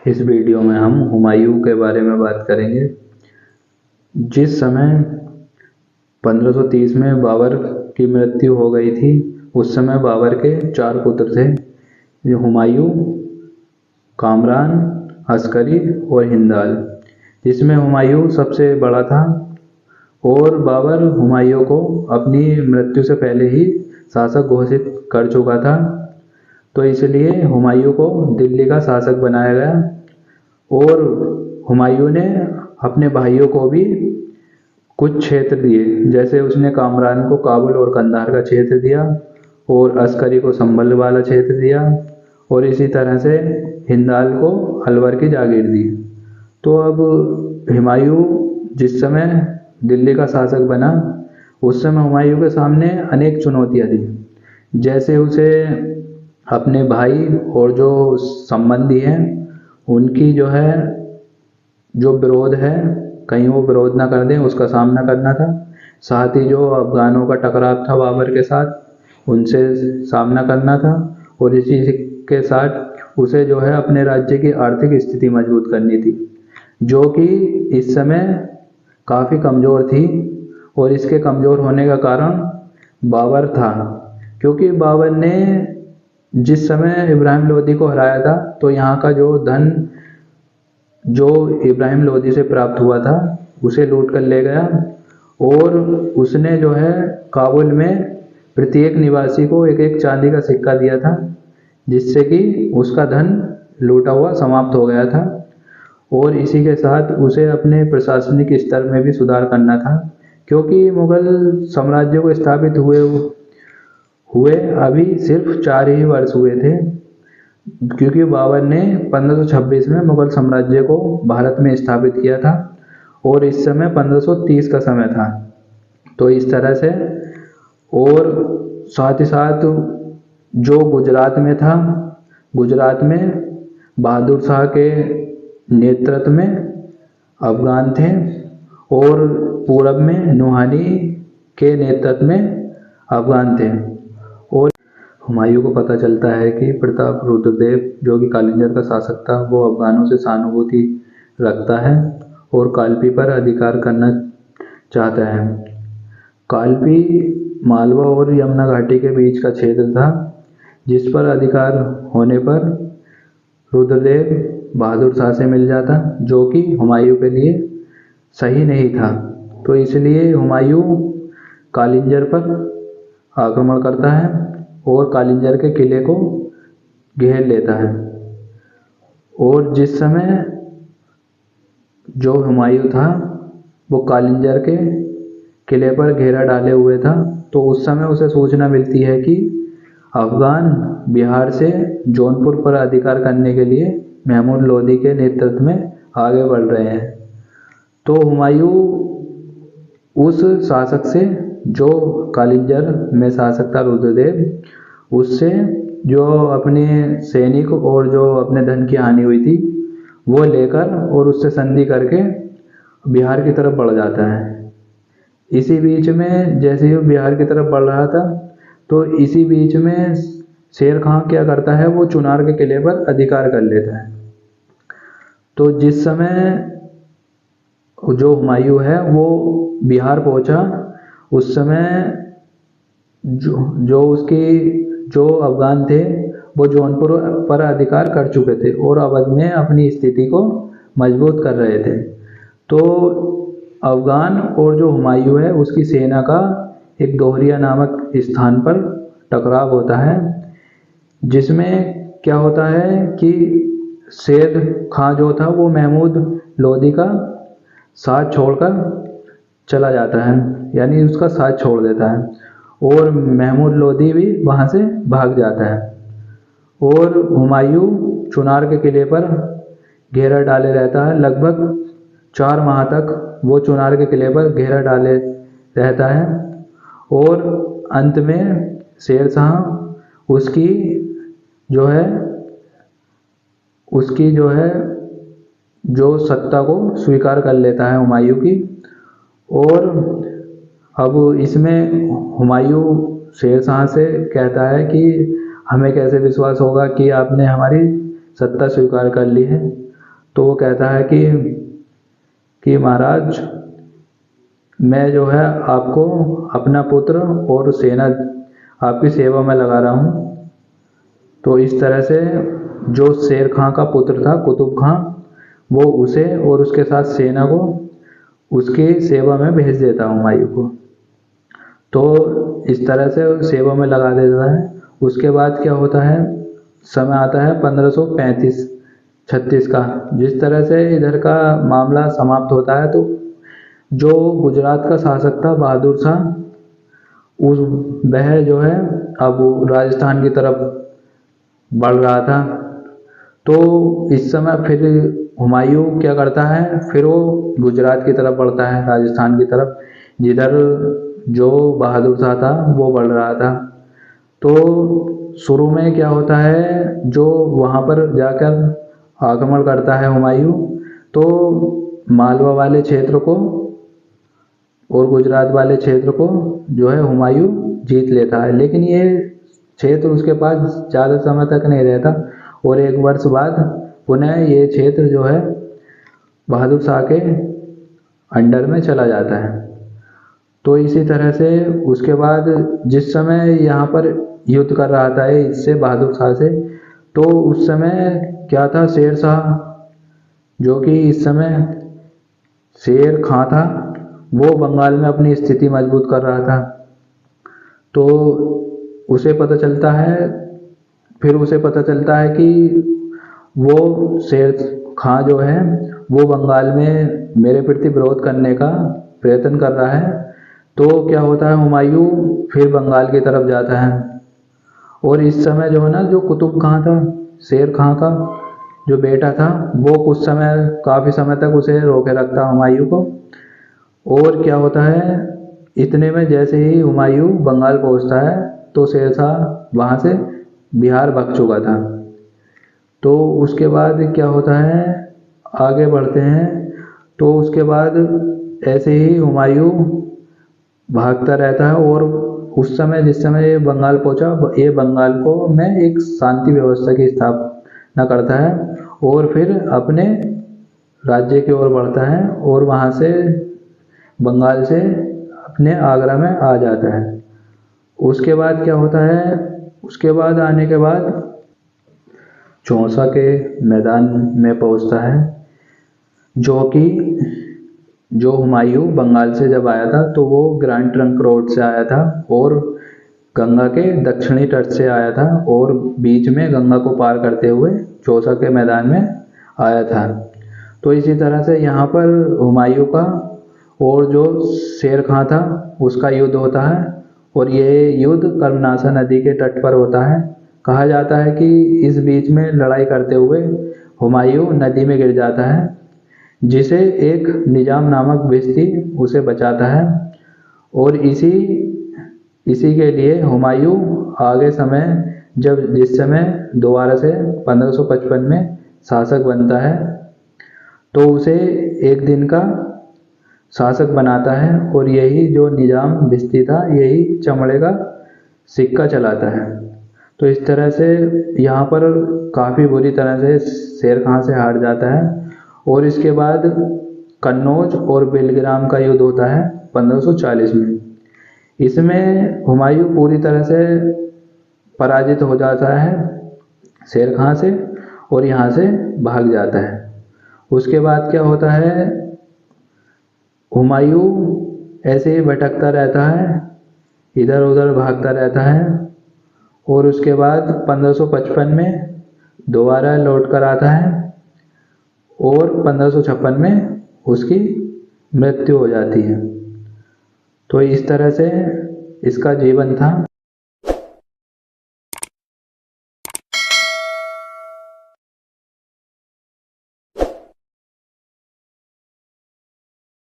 इस वीडियो में हम हुमायूं के बारे में बात करेंगे। जिस समय 1530 में बाबर की मृत्यु हो गई थी, उस समय बाबर के 4 पुत्र थे, जो हुमायूं, कामरान, अस्करी और हिंदाल, जिसमें हुमायूं सबसे बड़ा था। और बाबर हुमायूं को अपनी मृत्यु से पहले ही शासक घोषित कर चुका था, तो इसलिए हुमायूं को दिल्ली का शासक बनाया गया। और हुमायूं ने अपने भाइयों को भी कुछ क्षेत्र दिए, जैसे उसने कामरान को काबुल और कंधार का क्षेत्र दिया और अस्करी को संभल वाला क्षेत्र दिया, और इसी तरह से हिंदाल को अलवर की जागीर दी। तो अब हुमायूं जिस समय दिल्ली का शासक बना, उस समय हुमायूं के सामने अनेक चुनौतियां थी, जैसे उसे अपने भाई और जो संबंधी हैं उनकी जो विरोध है, कहीं वो विरोध ना कर दें, उसका सामना करना था। साथ ही जो अफगानों का टकराव था बाबर के साथ, उनसे सामना करना था। और इसी के साथ उसे अपने राज्य की आर्थिक स्थिति मजबूत करनी थी, जो कि इस समय काफ़ी कमज़ोर थी। और इसके कमज़ोर होने का कारण बाबर था, क्योंकि बाबर ने जिस समय इब्राहिम लोदी को हराया था, तो यहाँ का जो धन जो इब्राहिम लोदी से प्राप्त हुआ था उसे लूट कर ले गया। और उसने काबुल में प्रत्येक निवासी को एक एक चांदी का सिक्का दिया था, जिससे कि उसका धन लूटा हुआ समाप्त हो गया था। और इसी के साथ उसे अपने प्रशासनिक स्तर में भी सुधार करना था, क्योंकि मुगल साम्राज्य को स्थापित हुए अभी सिर्फ 4 ही वर्ष हुए थे, क्योंकि बाबर ने 1526 में मुगल साम्राज्य को भारत में स्थापित किया था और इस समय 1530 का समय था। तो इस तरह से, और साथ ही साथ जो गुजरात में था, गुजरात में बहादुर शाह के नेतृत्व में अफगान थे, और पूरब में नूहानी के नेतृत्व में अफगान थे। और हुमायूं को पता चलता है कि प्रताप रुद्रदेव, जो कि कालिंजर का शासक था, वो अफगानों से सहानुभूति रखता है और कालपी पर अधिकार करना चाहता है। कालपी मालवा और यमुना घाटी के बीच का क्षेत्र था, जिस पर अधिकार होने पर रुद्रदेव बहादुर शाह से मिल जाता, जो कि हुमायूं के लिए सही नहीं था। तो इसलिए हुमायूं कालिंजर पर आक्रमण करता है और कालिंजर के किले को घेर लेता है। और जिस समय जो हुमायूं था वो कालिंजर के किले पर घेरा डाले हुए था, तो उस समय उसे सूचना मिलती है कि अफगान बिहार से जौनपुर पर अधिकार करने के लिए महमूद लोदी के नेतृत्व में आगे बढ़ रहे हैं। तो हुमायूं उस शासक से, जो कालिंजर में शासक था रुद्रदेव, उससे जो अपने सैनिक और जो अपने धन की हानि हुई थी वो लेकर और उससे संधि करके बिहार की तरफ बढ़ जाता है। इसी बीच में जैसे ही बिहार की तरफ बढ़ रहा था, तो इसी बीच में शेर खां क्या करता है, वो चुनार के किले पर अधिकार कर लेता है। तो जिस समय जो हुमायूं है वो बिहार पहुंचा, उस समय जो अफगान थे वो जौनपुर पर अधिकार कर चुके थे और अवध में अपनी स्थिति को मजबूत कर रहे थे। तो अफगान और जो हुमायूं है उसकी सेना का एक दोहरिया नामक स्थान पर टकराव होता है, जिसमें क्या होता है कि शेर खां जो था वो महमूद लोदी का साथ छोड़कर चला जाता है, यानी उसका साथ छोड़ देता है, और महमूद लोदी भी वहाँ से भाग जाता है। और हुमायूं चुनार के किले पर घेरा डाले रहता है। लगभग 4 माह तक वो चुनार के किले पर घेरा डाले रहता है। और अंत में शेर शाह उसकी जो सत्ता को स्वीकार कर लेता है हुमायूं की। और अब इसमें हुमायूं शेर शाह से कहता है कि हमें कैसे विश्वास होगा कि आपने हमारी सत्ता स्वीकार कर ली है। तो वो कहता है कि महाराज, मैं जो है आपको अपना पुत्र और सेना आपकी सेवा में लगा रहा हूँ। तो इस तरह से जो शेर खां का पुत्र था कुतुब खां, वो उसे और उसके साथ सेना को उसकी सेवा में भेज देता हुमायूं को। तो इस तरह से सेवा में लगा देता है। उसके बाद क्या होता है, समय आता है 1535-36 का। जिस तरह से इधर का मामला समाप्त होता है, तो जो गुजरात का शासक था बहादुर शाह, वह जो है अब राजस्थान की तरफ बढ़ रहा था। तो इस समय फिर हुमायूं क्या करता है, फिर वो गुजरात की तरफ बढ़ता है, राजस्थान की तरफ, जिधर जो बहादुर शाह था वो बढ़ रहा था। तो शुरू में क्या होता है, जो वहाँ पर जाकर आक्रमण करता है हुमायूं, तो मालवा वाले क्षेत्र को और गुजरात वाले क्षेत्र को जो है हुमायूं जीत लेता है। लेकिन ये क्षेत्र उसके पास ज़्यादा समय तक नहीं रहता, और 1 वर्ष बाद पुनः ये क्षेत्र जो है बहादुर शाह के अंडर में चला जाता है। तो इसी तरह से उसके बाद जिस समय यहाँ पर युद्ध कर रहा था इससे बहादुर शाह से, तो उस समय क्या था, शेर शाह जो कि इस समय शेर खां था, वो बंगाल में अपनी स्थिति मजबूत कर रहा था। तो उसे पता चलता है, फिर उसे पता चलता है कि वो शेर खां जो है वो बंगाल में मेरे प्रति विरोध करने का प्रयत्न कर रहा है। तो क्या होता है, हुमायूं फिर बंगाल की तरफ जाता है। और इस समय जो है ना, जो कुतुब खां था, शेर खां का जो बेटा था, वो कुछ समय काफ़ी समय तक उसे रोके रखता हुमायूं को। और क्या होता है, इतने में जैसे ही हुमायूं बंगाल पहुंचता है, तो शेर शाह वहाँ से बिहार भाग चुका था। तो उसके बाद क्या होता है, आगे बढ़ते हैं। तो उसके बाद ऐसे ही हुमायूं भागता रहता है, और उस समय जिस समय ये बंगाल पहुंचा, ये बंगाल को में एक शांति व्यवस्था की स्थापना करता है, और फिर अपने राज्य की ओर बढ़ता है, और वहाँ से बंगाल से अपने आगरा में आ जाता है। उसके बाद क्या होता है, उसके बाद आने के बाद चौसा के मैदान में पहुंचता है, जो कि जो हुमायूं बंगाल से जब आया था तो वो ग्रैंड ट्रंक रोड से आया था, और गंगा के दक्षिणी तट से आया था, और बीच में गंगा को पार करते हुए चौसा के मैदान में आया था। तो इसी तरह से यहाँ पर हुमायूं का और जो शेर खां था उसका युद्ध होता है, और ये युद्ध कर्मनाशा नदी के तट पर होता है। कहा जाता है कि इस बीच में लड़ाई करते हुए हुमायूं नदी में गिर जाता है, जिसे एक निजाम नामक व्यक्ति उसे बचाता है। और इसी के लिए हुमायूं आगे समय जिस समय दोबारा से 1555 में शासक बनता है, तो उसे एक दिन का शासक बनाता है, और यही जो निजाम भिस्ती था यही चमड़े का सिक्का चलाता है। तो इस तरह से यहाँ पर काफ़ी बुरी तरह से शेर खां से हार जाता है। और इसके बाद कन्नौज और बेलग्राम का युद्ध होता है 1540 में। इसमें हुमायूं पूरी तरह से पराजित हो जाता है शेर खां से, और यहाँ से भाग जाता है। उसके बाद क्या होता है, हुमायूं ऐसे ही भटकता रहता है, इधर उधर भागता रहता है, और उसके बाद 1555 में दोबारा लौट कर आता है, और 1556 में उसकी मृत्यु हो जाती है। तो इस तरह से इसका जीवन था।